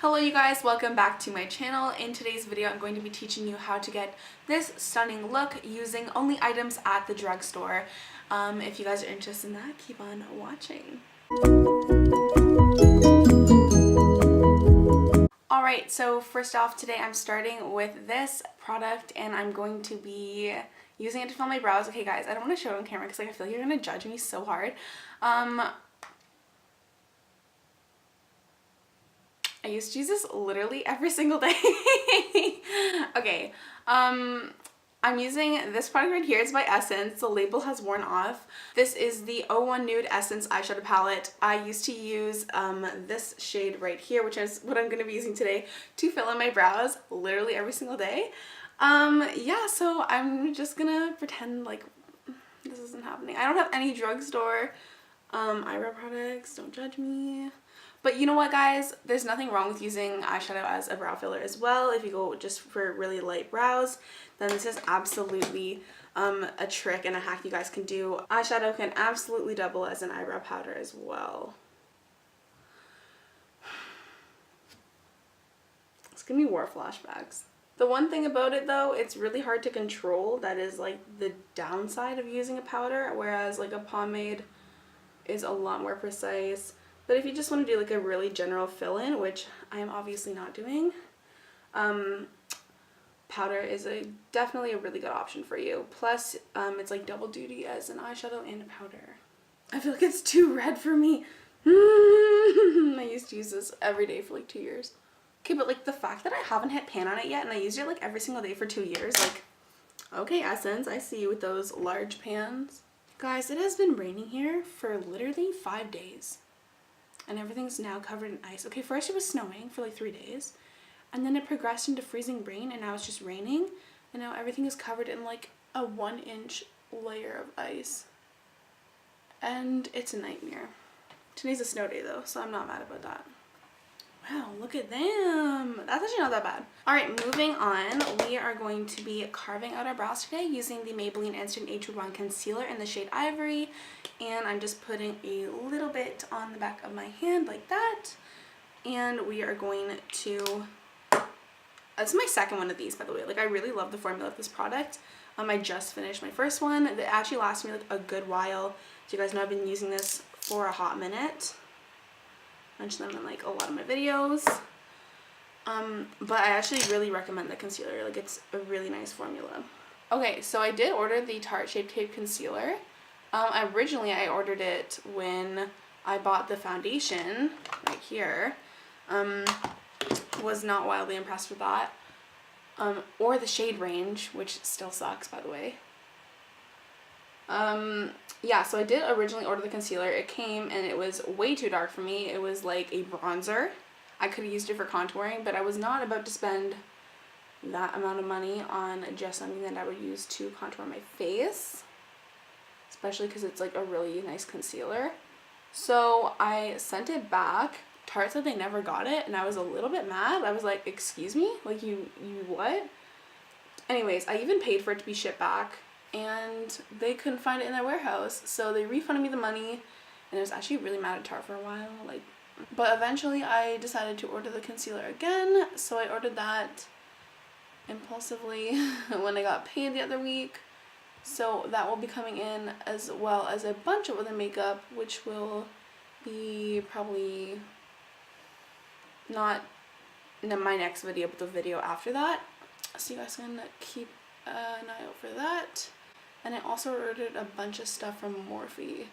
Hello you guys, welcome back to my channel. In today's video I'm going to be teaching you how to get this stunning look using only items at the drugstore. If you guys are interested in that, keep on watching. Alright, so first off today I'm starting with this product and I'm going to be using it to fill my brows. Okay guys, I don't want to show it on camera because I feel like you're going to judge me so hard. I used to use this literally every single day. Okay, I'm using this product right here. It's by Essence. The label has worn off. This is the 01 Nude Essence eyeshadow palette. I used to use this shade right here, which is what I'm going to be using today to fill in my brows literally every single day. Yeah, so I'm just gonna pretend like this isn't happening. I don't have any drugstore eyebrow products. Don't judge me. But you know what guys, there's nothing wrong with using eyeshadow as a brow filler as well. If you go just for really light brows, then this is absolutely a trick and a hack you guys can do. Eyeshadow can absolutely double as an eyebrow powder as well. It's giving me war flashbacks. The one thing about it though, it's really hard to control. That is like the downside of using a powder, whereas like a pomade is a lot more precise. But if you just want to do like a really general fill-in, which I am obviously not doing, powder is definitely a really good option for you. Plus, it's like double duty as an eyeshadow and a powder. I feel like it's too red for me. I used to use this every day for like 2 years. Okay, but like the fact that I haven't hit pan on it yet and I used it like every single day for 2 years, like, okay Essence, I see you with those large pans. Guys, it has been raining here for literally 5 days. And everything's now covered in ice. Okay, first it was snowing for like 3 days, and then it progressed into freezing rain, and now it's just raining, and now everything is covered in like a 1-inch layer of ice. And it's a nightmare. Today's a snow day though, so I'm not mad about that. Wow, look at them. That's actually not that bad. Alright, moving on. We are going to be carving out our brows today using the Maybelline Instant Age1 Concealer in the shade Ivory. And I'm just putting a little bit on the back of my hand like that. And we are going to... This is my second one of these, by the way. Like, I really love the formula of this product. I just finished my first one. It actually lasted me like a good while. So you guys know I've been using this for a hot minute. Mention them in like a lot of my videos, but I actually really recommend the concealer. Like, it's a really nice formula. Okay, so I did order the Tarte Shape Tape concealer. Originally I ordered it when I bought the foundation right here. Was not wildly impressed with that, or the shade range, which still sucks by the way. Yeah, so I did originally order the concealer. It came and it was way too dark for me. It was like a bronzer. I could have used it for contouring, but I was not about to spend that amount of money on just something that I would use to contour my face, especially because it's like a really nice concealer. So I sent it back. Tarte said they never got it, and I was a little bit mad. I was like, excuse me? Like, you what? Anyways, I even paid for it to be shipped back, and they couldn't find it in their warehouse, so they refunded me the money, and I was actually really mad at Tarte for a while. Like, but eventually I decided to order the concealer again, so I ordered that impulsively when I got paid the other week. So that will be coming in, as well as a bunch of other makeup, which will be probably not in my next video, but the video after that. So you guys can keep an eye out for that. And I also ordered a bunch of stuff from Morphe,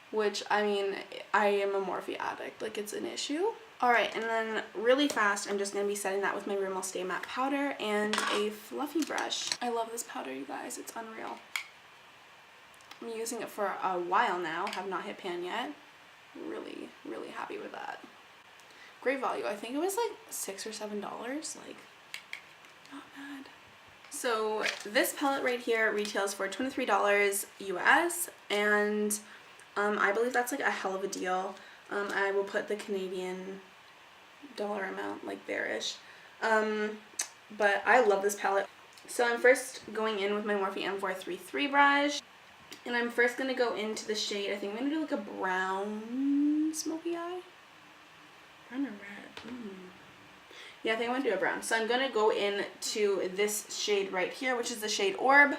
which, I mean, I am a Morphe addict. Like, it's an issue. Alright, and then really fast, I'm just going to be setting that with my Rimmel Stay Matte powder and a fluffy brush. I love this powder, you guys. It's unreal. I'm using it for a while now. Have not hit pan yet. Really, really happy with that. Great value. I think it was like $6 or $7. Like, not bad. So this palette right here retails for $23 US, and I believe that's like a hell of a deal. I will put the Canadian dollar amount like there-ish. But I love this palette. So I'm first going in with my Morphe M433 brush, and I'm first going to go into the shade, I think I'm going to do like a brown smoky eye. Brown or red? Yeah, I think I'm going to do a brown. So I'm going to go into this shade right here, which is the shade Orb.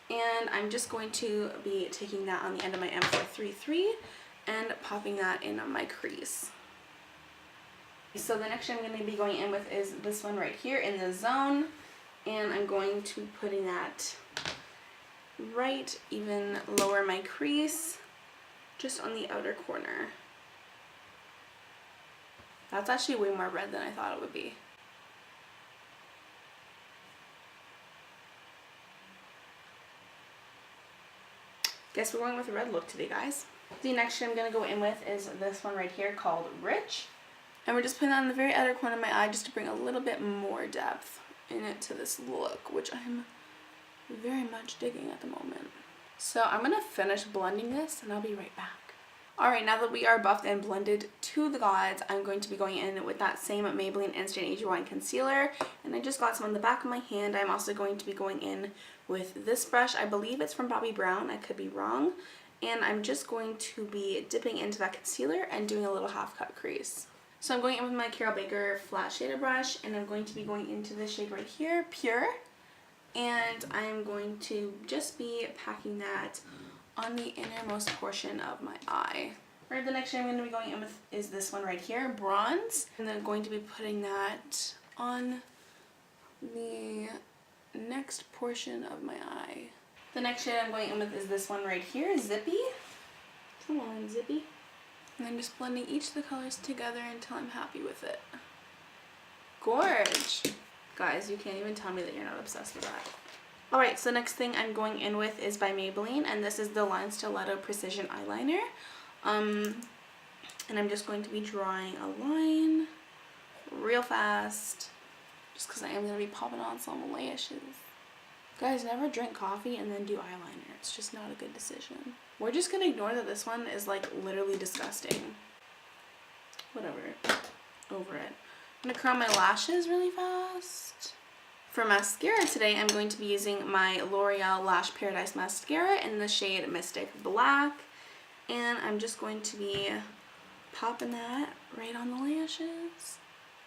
And I'm just going to be taking that on the end of my M433 and popping that in on my crease. So the next shade I'm going to be going in with is this one right here in the Zone. And I'm going to be putting that right even lower my crease, just on the outer corner. That's actually way more red than I thought it would be. Guess we're going with a red look today, guys. The next shade I'm going to go in with is this one right here called Rich. And we're just putting that on the very outer corner of my eye just to bring a little bit more depth in it to this look, which I'm very much digging at the moment. So I'm going to finish blending this and I'll be right back. Alright, now that we are buffed and blended to the gods, I'm going to be going in with that same Maybelline Instant Age Rewind Concealer. And I just got some on the back of my hand. I'm also going to be going in with this brush. I believe it's from Bobbi Brown. I could be wrong. And I'm just going to be dipping into that concealer and doing a little half cut crease. So I'm going in with my Carol Baker flat shader brush, and I'm going to be going into this shade right here, Pure. And I'm going to just be packing that on the innermost portion of my eye. Right, the next shade I'm going to be going in with is this one right here, Bronze. And then I'm going to be putting that on the next portion of my eye. The next shade I'm going in with is this one right here, Zippy. Come on, Zippy. And I'm just blending each of the colors together until I'm happy with it. Gorge! Guys, you can't even tell me that you're not obsessed with that. Alright, so next thing I'm going in with is by Maybelline, and this is the Line Stiletto Precision Eyeliner. And I'm just going to be drawing a line real fast, just because I am going to be popping on some lashes. Guys, never drink coffee and then do eyeliner. It's just not a good decision. We're just going to ignore that this one is like literally disgusting. Whatever. Over it. I'm going to curl my lashes really fast. For mascara today, I'm going to be using my L'Oreal Lash Paradise Mascara in the shade Mystic Black. And I'm just going to be popping that right on the lashes.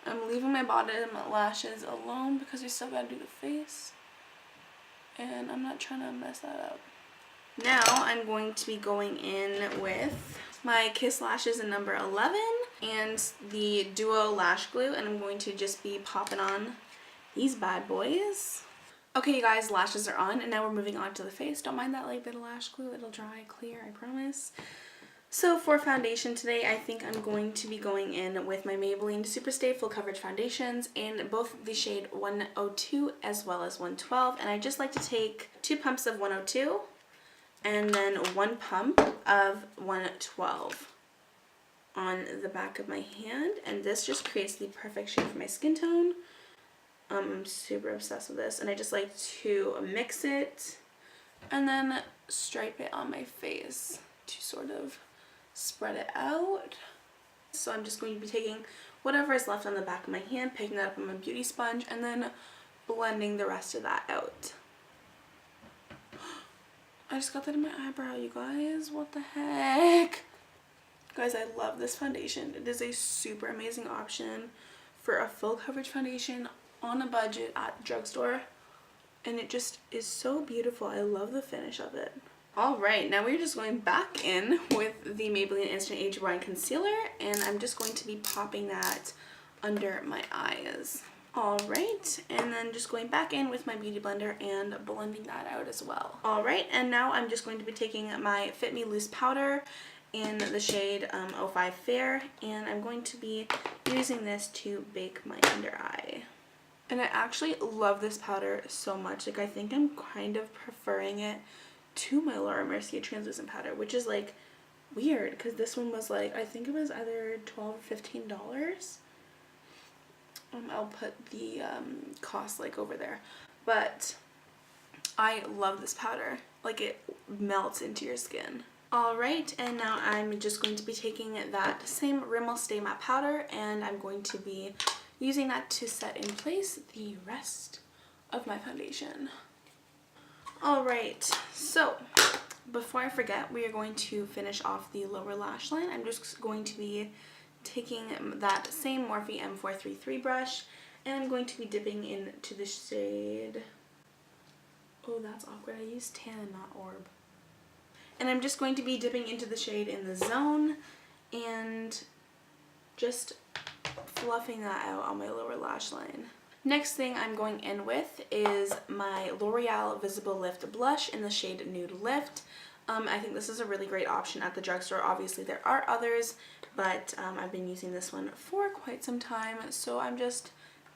I'm leaving my bottom lashes alone because we still gotta do the face. And I'm not trying to mess that up. Now I'm going to be going in with my Kiss Lashes in number 11 and the Duo Lash Glue. And I'm going to just be popping on these bad boys. Okay, you guys, lashes are on, and now we're moving on to the face. Don't mind that light bit of lash glue. It'll dry clear, I promise. So for foundation today, I think I'm going to be going in with my Maybelline Superstay Full Coverage Foundations in both the shade 102 as well as 112. And I just like to take 2 pumps of 102 and then 1 pump of 112 on the back of my hand. And this just creates the perfect shade for my skin tone. I'm super obsessed with this, and I just like to mix it and then stripe it on my face to sort of spread it out. So I'm just going to be taking whatever is left on the back of my hand, picking that up on my beauty sponge, and then blending the rest of that out. I just got that in my eyebrow, you guys. What the heck? Guys, I love this foundation. It is a super amazing option for a full coverage foundation on a budget at Drugstore, and it just is so beautiful. I love the finish of it. Alright, now we're just going back in with the Maybelline Instant Age Rewind Concealer, and I'm just going to be popping that under my eyes. Alright, and then just going back in with my beauty blender and blending that out as well. Alright, and now I'm just going to be taking my Fit Me Loose powder in the shade 05 Fair, and I'm going to be using this to bake my under eye. And I actually love this powder so much. Like, I think I'm kind of preferring it to my Laura Mercier translucent powder, which is like weird because this one was like, I think it was either $12 or $15. I'll put the cost like over there, but I love this powder. Like, it melts into your skin. Alright, and now I'm just going to be taking that same Rimmel Stay Matte powder, and I'm going to be using that to set in place the rest of my foundation. Alright, so before I forget, we are going to finish off the lower lash line. I'm just going to be taking that same Morphe M433 brush And I'm going to be dipping into the shade, oh that's awkward, I used tan and not orb. And I'm just going to be dipping into the shade in the Zone and just fluffing that out on my lower lash line. Next thing I'm going in with is my L'Oreal Visible Lift Blush in the shade Nude Lift. I think this is a really great option at the drugstore. Obviously there are others, but I've been using this one for quite some time, so I'm just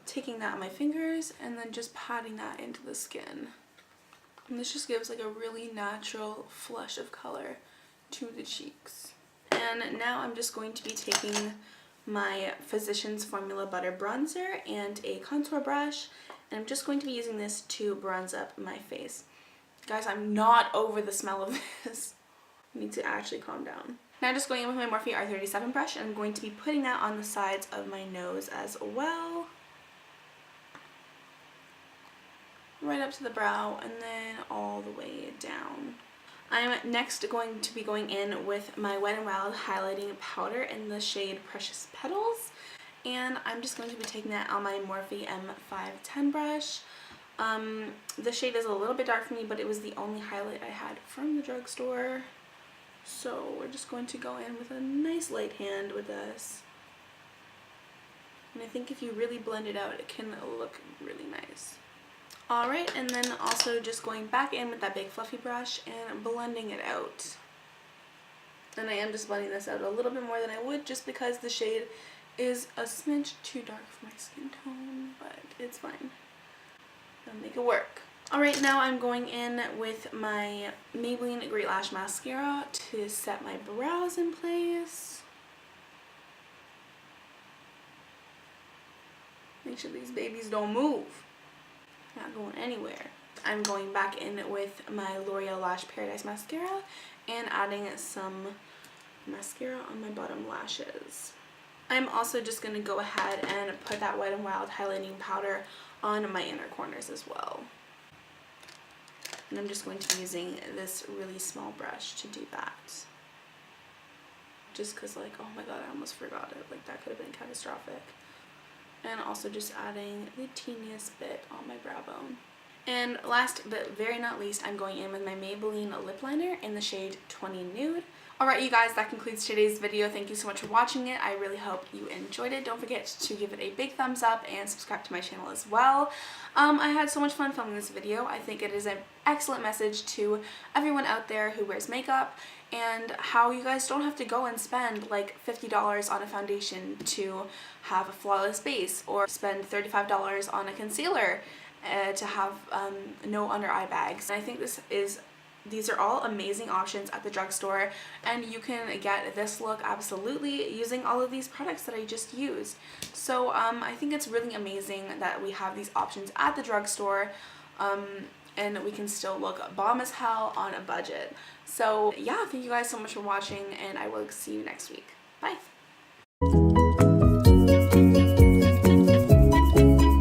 taking that on my fingers and then just patting that into the skin. And this just gives like a really natural flush of color to the cheeks. And now I'm just going to be taking my Physicians Formula Butter Bronzer and a contour brush, and I'm just going to be using this to bronze up my face. Guys, I'm not over the smell of this. I need to actually calm down. Now I'm just going in with my Morphe R37 brush, and I'm going to be putting that on the sides of my nose as well. Right up to the brow and then all the way down. I'm next going to be going in with my Wet n Wild highlighting powder in the shade Precious Petals, and I'm just going to be taking that on my Morphe M510 brush. The shade is a little bit dark for me, but it was the only highlight I had from the drugstore, so we're just going to go in with a nice light hand with this. And I think if you really blend it out, it can look really nice. Alright, and then also just going back in with that big fluffy brush and blending it out. And I am just blending this out a little bit more than I would, just because the shade is a smidge too dark for my skin tone, but it's fine. I'll make it work. Alright, now I'm going in with my Maybelline Great Lash Mascara to set my brows in place. Make sure these babies don't move. Not going anywhere. I'm going back in with my L'Oreal Lash Paradise mascara and adding some mascara on my bottom lashes. I'm also just going to go ahead and put that Wet n Wild highlighting powder on my inner corners as well. And I'm just going to be using this really small brush to do that. Just because, like, oh my god, I almost forgot it. Like, that could have been catastrophic. And also just adding the teeniest bit on my brow bone. And last but very not least, I'm going in with my Maybelline lip liner in the shade 20 Nude. Alright you guys, that concludes today's video. Thank you so much for watching it. I really hope you enjoyed it. Don't forget to give it a big thumbs up and subscribe to my channel as well. I had so much fun filming this video. I think it is an excellent message to everyone out there who wears makeup, and how you guys don't have to go and spend like $50 on a foundation to have a flawless base, or spend $35 on a concealer to have no under eye bags. And I think these are all amazing options at the drugstore, and you can get this look absolutely using all of these products that I just used. So I think it's really amazing that we have these options at the drugstore, and we can still look bomb as hell on a budget. So yeah, thank you guys so much for watching, and I will see you next week. Bye!